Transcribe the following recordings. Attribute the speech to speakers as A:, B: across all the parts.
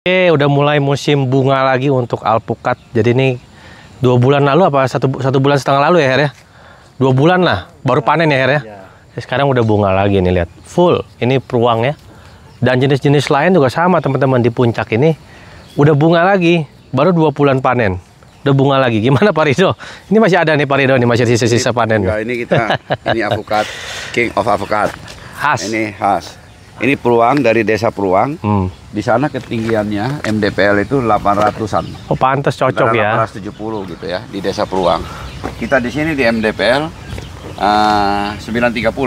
A: Oke, udah mulai musim bunga lagi untuk alpukat. Jadi ini 2 bulan lalu apa satu bulan setengah lalu ya Her ya? 2 bulan lah, baru panen ya Her ya? Sekarang udah bunga lagi nih, lihat. Full, ini peruang ya. Dan jenis-jenis lain juga sama teman-teman, di puncak ini udah bunga lagi. Baru 2 bulan panen, udah bunga lagi. Gimana Pak Rido? Ini masih ada nih Pak Rido, nih masih sisa-sisa panen.
B: Ya, ini ini alpukat, King of Alpukat.
A: Khas.
B: Ini khas. Ini peluang dari desa Peluang. Di sana ketinggiannya MDPL itu 800-an.
A: Oh, pantas cocok ya.
B: 870 gitu ya di desa Peluang. Kita di sini di MDPL 930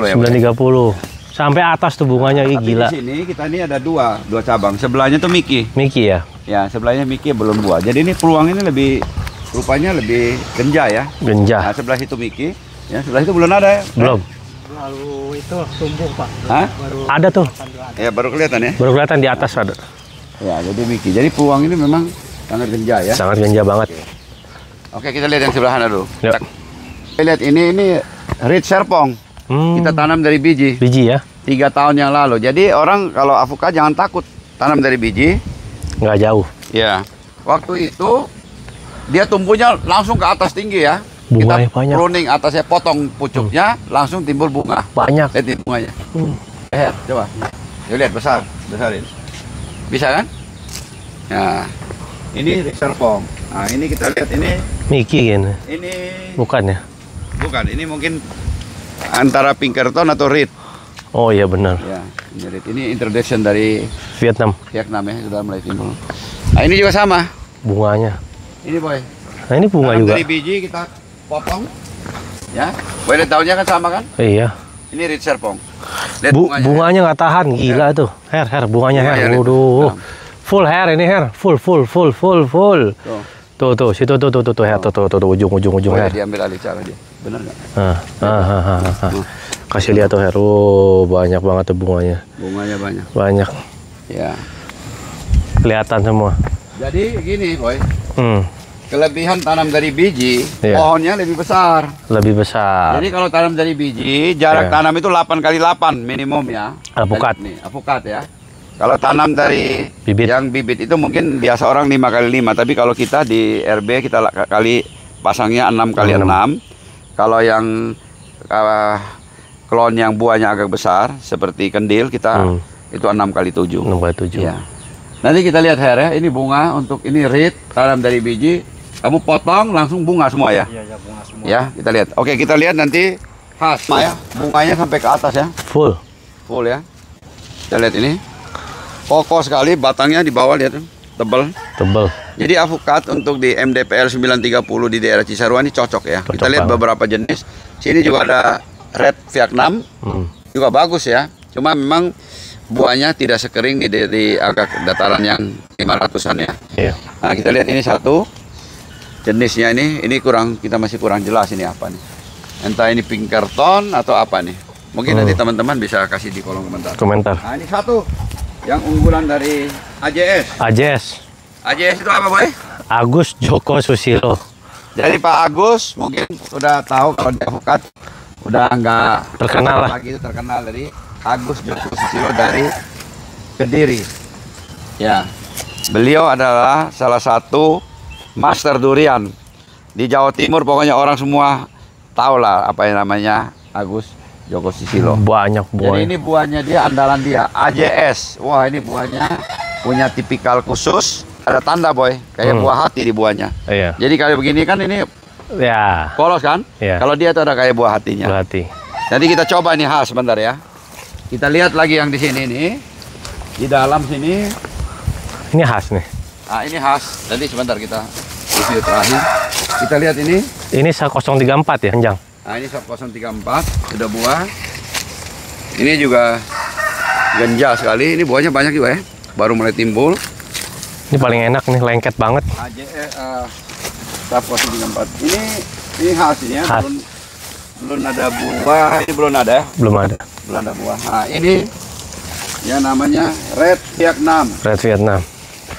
B: ya.
A: 930. Sampai atas tuh bunganya,
B: Tapi
A: gila.
B: di sini kita ini ada dua cabang. Sebelahnya tuh Miki.
A: Miki ya?
B: Ya, sebelahnya Miki belum buah. Jadi ini Peluang ini rupanya lebih genja ya.
A: Genja.
B: Nah, sebelah situ Miki. Ya, sebelah itu belum ada ya.
A: Belum.
C: Lalu itu tumbuh Pak.
B: Hah?
A: Ada tuh.
B: Ya, baru kelihatan ya.
A: Baru kelihatan di atas ada.
B: Ya, jadi Miki. Jadi Peluang ini memang sangat genja ya.
A: Sangat genja banget.
B: Oke, kita lihat yang sebelah sana dulu.
A: Yuk.
B: Kita lihat ini Red Serpong. Kita tanam dari biji.
A: Biji ya?
B: 3 tahun yang lalu. Jadi orang kalau alpukat jangan takut tanam dari biji.
A: Nggak jauh.
B: Ya. Waktu itu dia tumbuhnya langsung ke atas tinggi ya.
A: Bunganya
B: Kita
A: banyak.
B: pruning atasnya, potong pucuknya, langsung timbul bunga.
A: Banyak.
B: Lihat ini bunganya. Coba. Yuk lihat besarin. Bisa kan? Nah, ini Red Serpong. Nah, ini kita lihat ini.
A: Miki gini.
B: Ini
A: Bukan ya?
B: bukan, ini mungkin antara Pinkerton atau Reed.
A: Oh iya benar.
B: Ya, ini Reed. Ini introduction dari
A: Vietnam.
B: Vietnam ya, sudah mulai timbul. Nah, ini juga sama.
A: Bunganya.
B: Ini boy.
A: Nah ini bunga
B: Tanam
A: juga.
B: dari biji kita potong. Ya. Boy, lihat daunnya kan sama kan?
A: Iya.
B: Ini Reed Serpong. Lihat
A: Bunganya nggak tahan, gila tuh. Her, bunganya
B: Bunganya,
A: Her.
B: lihat.
A: Waduh.
B: Nah.
A: Full Her ini Her. Full. Tuh, situ tuh Her. Tuh, ujung
B: Boleh
A: Her.
B: diambil alih cara dia. Benar nggak?
A: Kasih lihat tuh Her. Oh, banyak banget tuh bunganya.
B: Bunganya banyak.
A: Banyak.
B: Ya.
A: Kelihatan semua.
B: Jadi gini, boy. Kelebihan tanam dari biji,
A: Iya.
B: pohonnya lebih besar.
A: Lebih besar.
B: Jadi kalau tanam dari biji, jarak
A: Iya.
B: tanam itu 8 kali 8 minimum ya.
A: Alpukat.
B: Nih, alpukat ya. Kalau tanam dari
A: Bibit.
B: yang bibit itu mungkin biasa orang 5 kali 5, tapi kalau kita di RB kita kali pasangnya 6 kali 6. Kalau yang klon yang buahnya agak besar seperti kendil kita itu 6 kali 7.
A: 6 kali 7.
B: Ya. Nanti kita lihat Her ya, ini bunga untuk ini Reed tanam dari biji. Kamu potong langsung bunga semua ya?
C: Iya, bunga semua.
B: Ya, kita lihat. Oke, kita lihat nanti khas ya. Bunganya sampai ke atas ya.
A: Full.
B: Full ya. Kita lihat ini. Kokoh sekali, batangnya di bawah lihat tebal. Jadi alpukat untuk di MDPL 930 di daerah Cisarua ini cocok ya.
A: Cocok
B: Kita lihat
A: banget.
B: beberapa jenis. Sini juga ada Red Vietnam. Juga bagus ya. Cuma memang buahnya tidak sekering di agak dataran yang 500-an ya.
A: Iya.
B: Nah, kita lihat ini satu. Jenisnya ini kita masih kurang jelas ini apa nih. Entah ini Pinkerton atau apa nih. Mungkin nanti teman-teman bisa kasih di kolom komentar. Nah, ini satu yang unggulan dari AJS. AJS itu apa, boy?
A: Agus Joko Susilo.
B: Jadi Pak Agus mungkin sudah tahu kalau di alpukat udah nggak
A: Terkenal lah.
B: lagi, itu terkenal dari Agus Joko Susilo dari Kediri. Ya, beliau adalah salah satu master durian di Jawa Timur. Pokoknya orang semua tahu lah apa yang namanya Agus Joko Susilo.
A: Banyak
B: Jadi
A: buahnya.
B: ini buahnya dia, andalan dia AJS. Wah, ini buahnya punya tipikal khusus. Ada tanda, boy, kayak buah hati di buahnya.
A: Iya.
B: Jadi kayak begini kan ini
A: Ya.
B: polos kan?
A: Iya.
B: Kalau dia tuh ada kayak buah hatinya.
A: Berarti.
B: Nanti kita coba ini khas sebentar ya. Kita lihat lagi yang di sini nih. Di dalam sini.
A: Ini khas nih.
B: Nah, ini khas. Nanti sebentar kita review terakhir. Kita lihat ini.
A: Ini 034 ya, Anjang.
B: Nah, ini 034 sudah buah. Ini juga genja sekali. Ini buahnya banyak juga ya. Baru mulai timbul.
A: Ini paling enak nih, lengket banget.
B: AJS 034. Ini khas ini ya.
A: Khas.
B: Belum ada buah. Ini belum ada ya.
A: Belum ada.
B: Belum ada buah. Nah, ini yang namanya Red Vietnam.
A: Red Vietnam.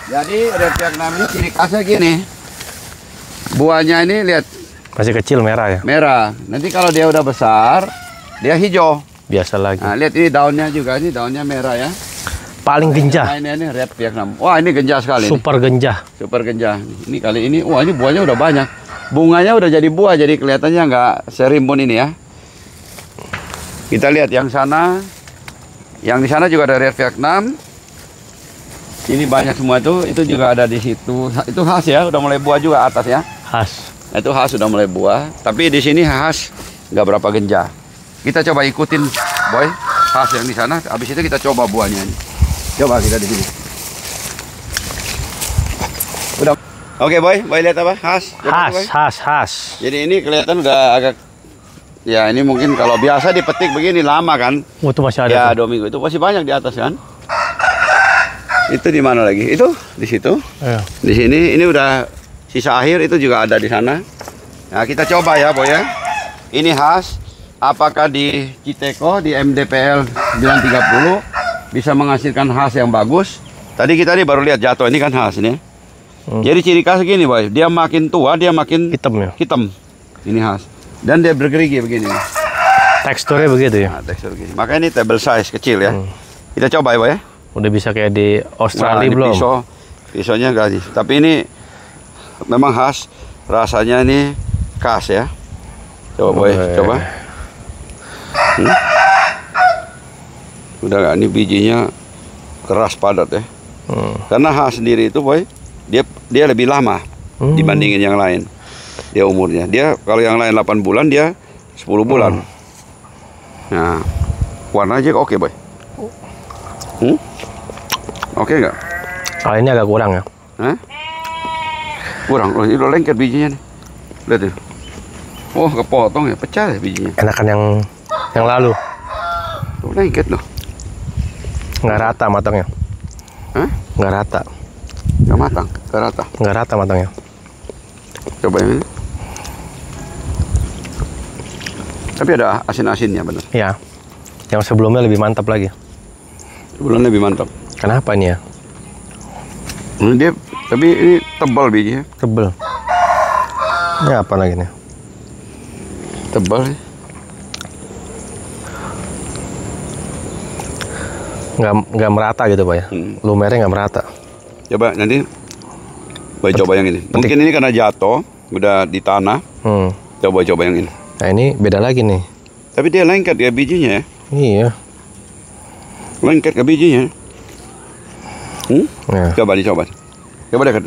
B: Jadi Red Vietnam ini ciri khasnya gini. Buahnya ini lihat
A: Masih kecil, merah ya.
B: merah. Nanti kalau dia udah besar, dia hijau.
A: Biasa lagi.
B: Nah, lihat ini daunnya juga, ini daunnya merah ya.
A: Paling genjah.
B: Nah, ini red Vietnam. Wah, ini genjah sekali.
A: Super genjah.
B: Super genjah. Ini kali ini, wah ini buahnya udah banyak. Bunganya udah jadi buah, jadi kelihatannya nggak serimbun ini ya. Kita lihat yang sana. Yang di sana juga ada red Vietnam. Ini banyak semua itu juga ada di situ. Itu khas ya, udah mulai buah juga atas ya.
A: Khas.
B: Itu khas sudah mulai buah. Tapi di sini khas nggak berapa genjah. Kita coba ikutin, boy. Khas yang di sana. Habis itu kita coba buahnya. Coba kita di sini. Udah. Oke, boy. Boy lihat apa? Khas. Coba,
A: Khas.
B: Jadi ini kelihatan udah agak. Ya ini mungkin kalau biasa dipetik begini lama kan.
A: Oh, itu masih ada.
B: Ya 2 minggu itu masih banyak di atas kan. Itu di mana lagi? Itu di situ.
A: Iya.
B: Di sini ini udah sisa akhir itu juga ada di sana. Nah kita coba ya boy ya. Ini khas. Apakah di Citeko di MDPL 930 bisa menghasilkan khas yang bagus? Tadi kita nih baru lihat jatuh ini kan khas ini. Jadi ciri khas gini boy. Dia makin tua dia makin
A: Hitam ya.
B: hitam. Ini khas. Dan dia bergerigi begini.
A: Teksturnya begitu ya.
B: Nah, tekstur begini. Makanya ini table size kecil ya. Kita coba ya boy ya.
A: Udah bisa kayak di Australia
B: Ini
A: belum?
B: Pisaunya enggak sih. Tapi ini memang khas. Rasanya ini khas ya. Coba boy, coba. Udah nggak? Ini bijinya keras padat ya. Karena khas sendiri itu boy, dia lebih lama dibandingin yang lain. Dia umurnya. Dia kalau yang lain 8 bulan, dia 10 bulan. Nah, warnanya oke boy. Oke nggak?
A: Kalau ini agak kurang ya.
B: Hah? Kurang. Oh, ini udah lengket bijinya nih. Lihat ya. Oh, kepotong ya, pecah ya bijinya.
A: Enakan yang lalu.
B: Tuh lengket loh.
A: Nggak rata matangnya.
B: Hah?
A: Nggak rata.
B: Nggak matang, nggak rata.
A: Nggak rata matangnya.
B: Coba yang ini. Tapi ada asin-asinnya bener.
A: Iya. Yang sebelumnya lebih mantap lagi.
B: Sebelumnya lebih mantap.
A: Kenapa nih ya?
B: Ini dia, tapi ini tebal bijinya.
A: Tebel. Ini apa lagi nih?
B: Tebal ya.
A: Nggak merata gitu pak ya? Lumernya nggak merata.
B: Coba nanti boy coba yang ini. Mungkin ini karena jatuh, udah di tanah. Coba yang ini.
A: Nah ini beda lagi nih.
B: Tapi dia lengket ya bijinya ya.
A: Iya.
B: Lengket ke bijinya.
A: Nah.
B: Coba dicoba. Coba dekat.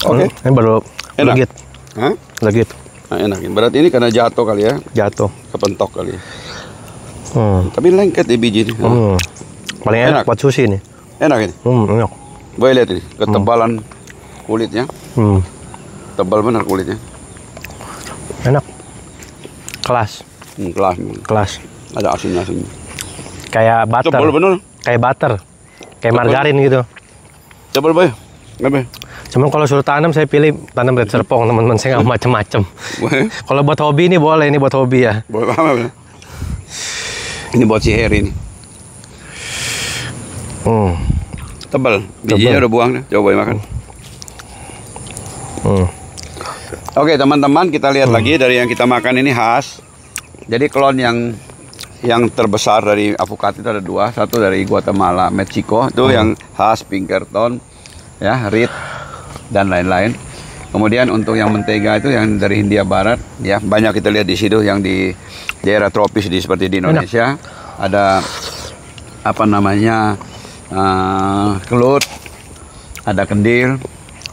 B: Oke.
A: Ini baru
B: Enak.
A: legit.
B: Hah?
A: Legit.
B: Nah, enak. Berarti ini karena jatuh kali ya.
A: Jatuh.
B: Kepentok kali ya.
A: Tapi
B: lengket di biji ini.
A: Paling enak buat sushi nih.
B: Enak ini.
A: Enak.
B: Boleh lihat ini ketebalan kulitnya. Tebal benar kulitnya.
A: Enak. Kelas.
B: Kelas. Ada asinnya.
A: Kayak butter.
B: Tebal benar.
A: Kayak butter. Kayak margarin gitu.
B: Tebal boy. Ngapain?
A: Cuman kalau suruh tanam saya pilih tanam red serpong, teman-teman saya nggak macem-macem. Kalau buat hobi ini boleh, ini buat hobi ya.
B: Boleh apa? Ini buat si Heri nih. Tebal. Bijinya udah buang nih. Coba makan. Oke teman-teman, kita lihat lagi dari yang kita makan ini khas. Jadi klon yang terbesar dari avukat itu ada 2. Satu dari Guatemala, Mexico. Itu yang khas Pinkerton, ya, Rit dan lain-lain. Kemudian untuk yang mentega itu yang dari Hindia Barat, ya banyak kita lihat di situ yang di daerah tropis seperti di Indonesia. Ada apa namanya kelut, ada kendil,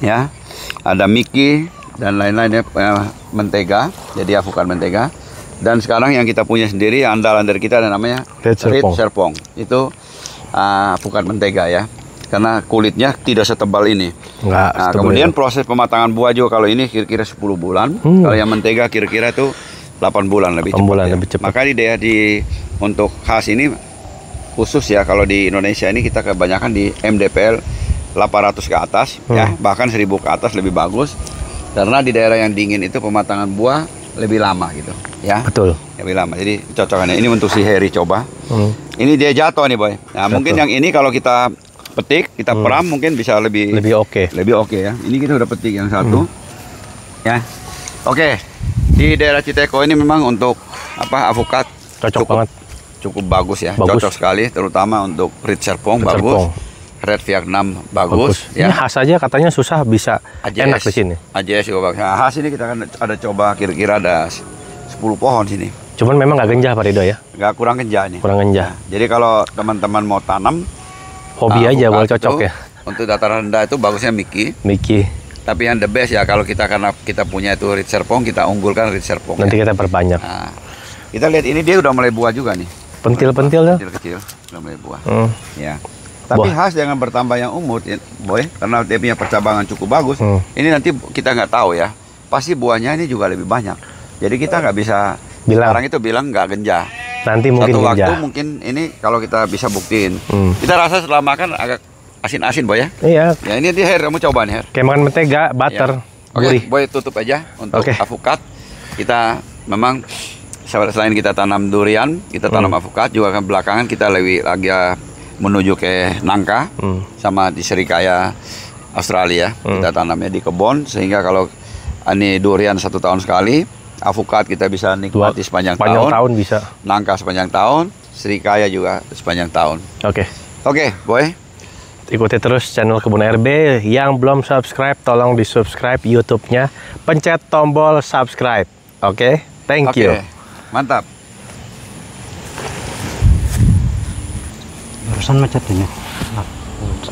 B: ya, ada miki dan lain-lain ya, mentega. Jadi avukat mentega. Dan sekarang yang kita punya sendiri, andalan dari kita ada namanya Rit Serpong. Itu avukat mentega ya. Karena kulitnya tidak setebal ini. Nah, kemudian proses pematangan buah juga kalau ini kira-kira 10 bulan. Kalau yang mentega kira-kira itu 8 bulan lebih cepat. Maka untuk khas ini khusus ya, kalau di Indonesia ini kita kebanyakan di MDPL 800 ke atas ya, bahkan 1000 ke atas lebih bagus. Karena di daerah yang dingin itu pematangan buah lebih lama gitu ya.
A: Betul.
B: Lebih lama. Jadi cocokannya ini untuk si Heri coba. Ini dia jatuh nih boy. Nah, mungkin yang ini kalau kita petik, kita peram mungkin bisa lebih oke. Lebih oke ya. Ini kita udah petik yang satu. Ya. Oke. Di daerah Citeko ini memang untuk apa avokat
A: Cocok banget.
B: cukup bagus ya,
A: Bagus.
B: cocok sekali, terutama untuk Red Serpong
A: Red
B: bagus,
A: Serpong.
B: Red Vietnam bagus,
A: Ini
B: ya.
A: khas aja katanya susah bisa enak di sini.
B: AJS juga bagus. Nah, khas ini kita kan ada coba kira-kira ada 10 pohon sini,
A: Cuman memang nggak genjah Pak Ridho ya.
B: nggak kurang genjah nih.
A: Kurang genjah.
B: Jadi kalau teman-teman mau tanam
A: Hobi aja boleh
B: avokat
A: cocok
B: itu,
A: ya.
B: Untuk dataran rendah itu bagusnya
A: Miki.
B: Tapi yang the best ya kalau kita karena kita punya itu Red Serpong, kita unggulkan Red Serpong.
A: Nanti
B: ya.
A: kita perbanyak.
B: Nah, kita lihat ini dia udah mulai buah juga nih.
A: Pentil-pentil ya.
B: Kecil-kecil udah mulai buah.
A: Hmm.
B: Ya. Tapi
A: Buah.
B: khas dengan bertambah yang umur, ya, Boy, karena dia punya percabangan cukup bagus.
A: Hmm.
B: Ini nanti kita nggak tahu ya. Pasti buahnya ini juga lebih banyak. Jadi kita nggak bisa
A: Bilang.
B: sekarang itu bilang nggak genjah.
A: Nanti mungkin
B: Satu waktu
A: genjah.
B: mungkin ini kalau kita bisa buktiin.
A: Hmm.
B: Kita rasa setelah makan agak asin-asin, Boy ya.
A: Iya,
B: Ya ini dia Her, kamu coba nih Her.
A: kayak makan mentega, butter,
B: Oke,
A: gurih.
B: Boy tutup aja untuk
A: Oke.
B: avokat. Kita memang selain kita tanam durian, kita tanam avokat juga kan belakangan kita lagi menuju ke nangka sama di serikaya Australia. Kita tanamnya di kebun sehingga kalau ini durian 1 tahun sekali, avokat kita bisa nikmati sepanjang tahun.
A: Bisa.
B: Nangka sepanjang tahun, serikaya juga sepanjang tahun.
A: Oke.
B: Oke, Boy.
A: Ikuti terus channel Kebun RB. Yang belum subscribe, tolong di-subscribe YouTube-nya. Pencet tombol subscribe. Oke? Thank you.
B: Oke, mantap.
C: Barusan macet ini.